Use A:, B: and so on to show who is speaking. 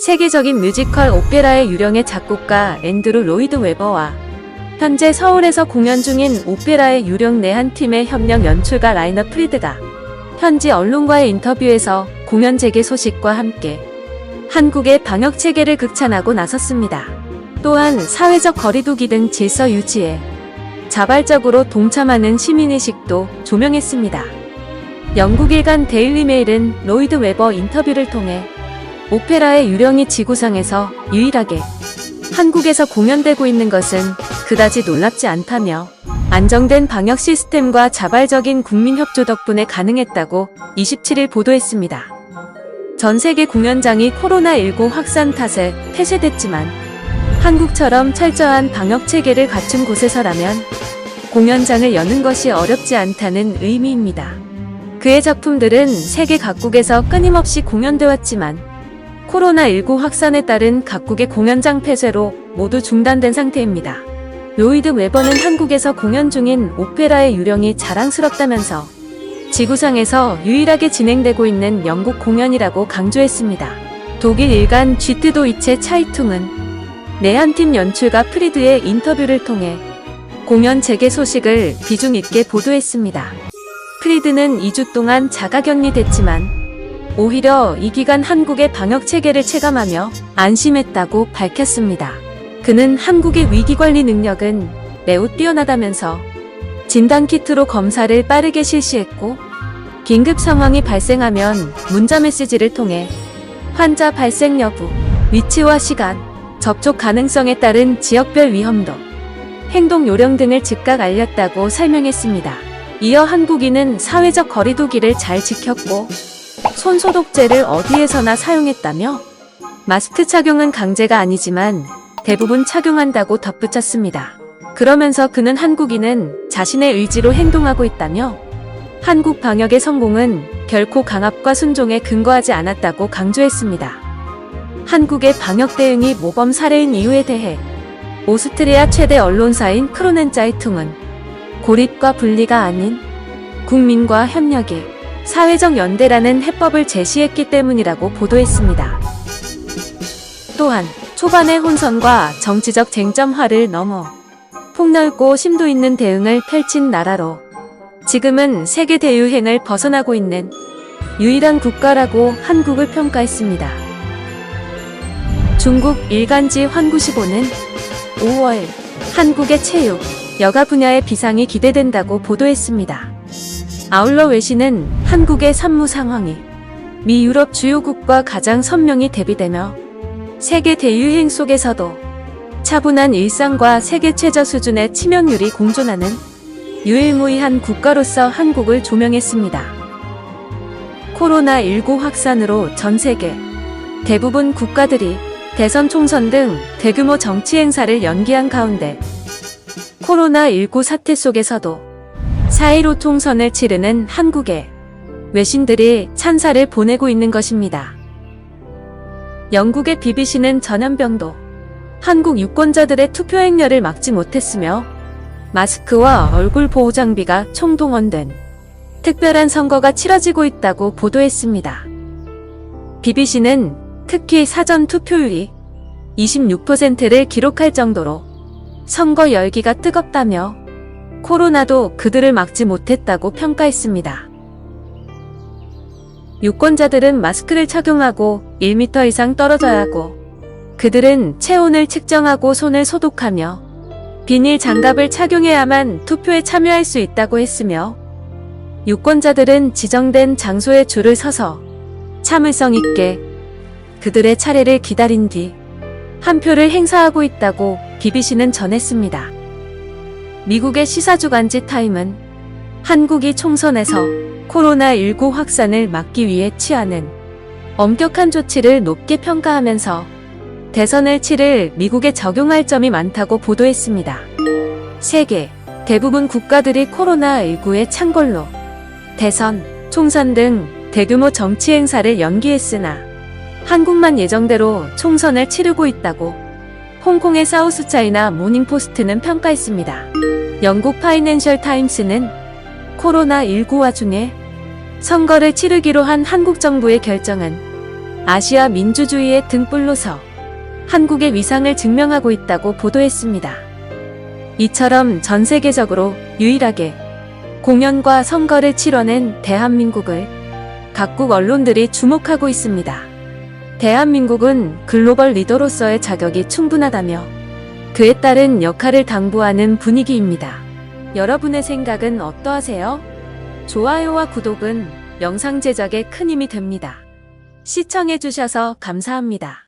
A: 세계적인 뮤지컬 오페라의 유령의 작곡가 앤드루 로이드 웨버와 현재 서울에서 공연 중인 오페라의 유령 내 한 팀의 협력 연출가 라이너 프리드가 현지 언론과의 인터뷰에서 공연 재개 소식과 함께 한국의 방역 체계를 극찬하고 나섰습니다. 또한 사회적 거리두기 등 질서 유지에 자발적으로 동참하는 시민의식도 조명했습니다. 영국 일간 데일리 메일은 로이드 웨버 인터뷰를 통해 오페라의 유령이 지구상에서 유일하게 한국에서 공연되고 있는 것은 그다지 놀랍지 않다며 안정된 방역 시스템과 자발적인 국민 협조 덕분에 가능했다고 27일 보도했습니다. 전 세계 공연장이 코로나19 확산 탓에 폐쇄됐지만 한국처럼 철저한 방역 체계를 갖춘 곳에서라면 공연장을 여는 것이 어렵지 않다는 의미입니다. 그의 작품들은 세계 각국에서 끊임없이 공연돼 왔지만 코로나19 확산에 따른 각국의 공연장 폐쇄로 모두 중단된 상태입니다. 로이드 웨버는 한국에서 공연 중인 오페라의 유령이 자랑스럽다면서 지구상에서 유일하게 진행되고 있는 영국 공연이라고 강조했습니다. 독일 일간 쥐트도이체 차이퉁은 내한팀 연출가 프리드의 인터뷰를 통해 공연 재개 소식을 비중 있게 보도했습니다. 프리드는 2주 동안 자가격리됐지만 오히려 이 기간 한국의 방역 체계를 체감하며 안심했다고 밝혔습니다. 그는 한국의 위기관리 능력은 매우 뛰어나다면서 진단키트로 검사를 빠르게 실시했고 긴급 상황이 발생하면 문자 메시지를 통해 환자 발생 여부, 위치와 시간, 접촉 가능성에 따른 지역별 위험도, 행동 요령 등을 즉각 알렸다고 설명했습니다. 이어 한국인은 사회적 거리두기를 잘 지켰고 손소독제를 어디에서나 사용했다며 마스크 착용은 강제가 아니지만 대부분 착용한다고 덧붙였습니다. 그러면서 그는 한국인은 자신의 의지로 행동하고 있다며 한국 방역의 성공은 결코 강압과 순종에 근거하지 않았다고 강조했습니다. 한국의 방역 대응이 모범 사례인 이유에 대해 오스트리아 최대 언론사인 크로넨자이퉁은 고립과 분리가 아닌 국민과 협력이 사회적 연대라는 해법을 제시했기 때문이라고 보도했습니다. 또한 초반의 혼선과 정치적 쟁점화를 넘어 폭넓고 심도 있는 대응을 펼친 나라로 지금은 세계 대유행을 벗어나고 있는 유일한 국가라고 한국을 평가했습니다. 중국 일간지 환구시보는 5월 한국의 체육, 여가 분야의 비상이 기대된다고 보도했습니다. 아울러 외신은 한국의 산무 상황이 미 유럽 주요국과 가장 선명히 대비되며 세계 대유행 속에서도 차분한 일상과 세계 최저 수준의 치명률이 공존하는 유일무이한 국가로서 한국을 조명했습니다. 코로나19 확산으로 전 세계 대부분 국가들이 대선 총선 등 대규모 정치 행사를 연기한 가운데 코로나19 사태 속에서도 4.15 총선을 치르는 한국에 외신들이 찬사를 보내고 있는 것입니다. 영국의 BBC는 전염병도 한국 유권자들의 투표 행렬을 막지 못했으며 마스크와 얼굴 보호 장비가 총동원된 특별한 선거가 치러지고 있다고 보도했습니다. BBC는 특히 사전 투표율이 26%를 기록할 정도로 선거 열기가 뜨겁다며 코로나도 그들을 막지 못했다고 평가했습니다. 유권자들은 마스크를 착용하고 1m 이상 떨어져야 하고 그들은 체온을 측정하고 손을 소독하며 비닐 장갑을 착용해야만 투표에 참여할 수 있다고 했으며 유권자들은 지정된 장소에 줄을 서서 참을성 있게 그들의 차례를 기다린 뒤 한 표를 행사하고 있다고 BBC는 전했습니다. 미국의 시사주간지 타임은 한국이 총선에서 코로나19 확산을 막기 위해 취하는 엄격한 조치를 높게 평가하면서 대선을 치를 미국에 적용할 점이 많다고 보도했습니다. 세계 대부분 국가들이 코로나19의 창궐로 대선, 총선 등 대규모 정치 행사를 연기했으나 한국만 예정대로 총선을 치르고 있다고 홍콩의 사우스차이나 모닝포스트는 평가했습니다. 영국 파이낸셜 타임스는 코로나19 와중에 선거를 치르기로 한 한국 정부의 결정은 아시아 민주주의의 등불로 서 한국의 위상을 증명하고 있다고 보도했습니다. 이처럼 전 세계적으로 유일하게 공연과 선거를 치러낸 대한민국을 각국 언론들이 주목하고 있습니다. 대한민국은 글로벌 리더로서의 자격이 충분하다며 그에 따른 역할을 당부하는 분위기입니다. 여러분의 생각은 어떠하세요? 좋아요와 구독은 영상 제작에 큰 힘이 됩니다. 시청해주셔서 감사합니다.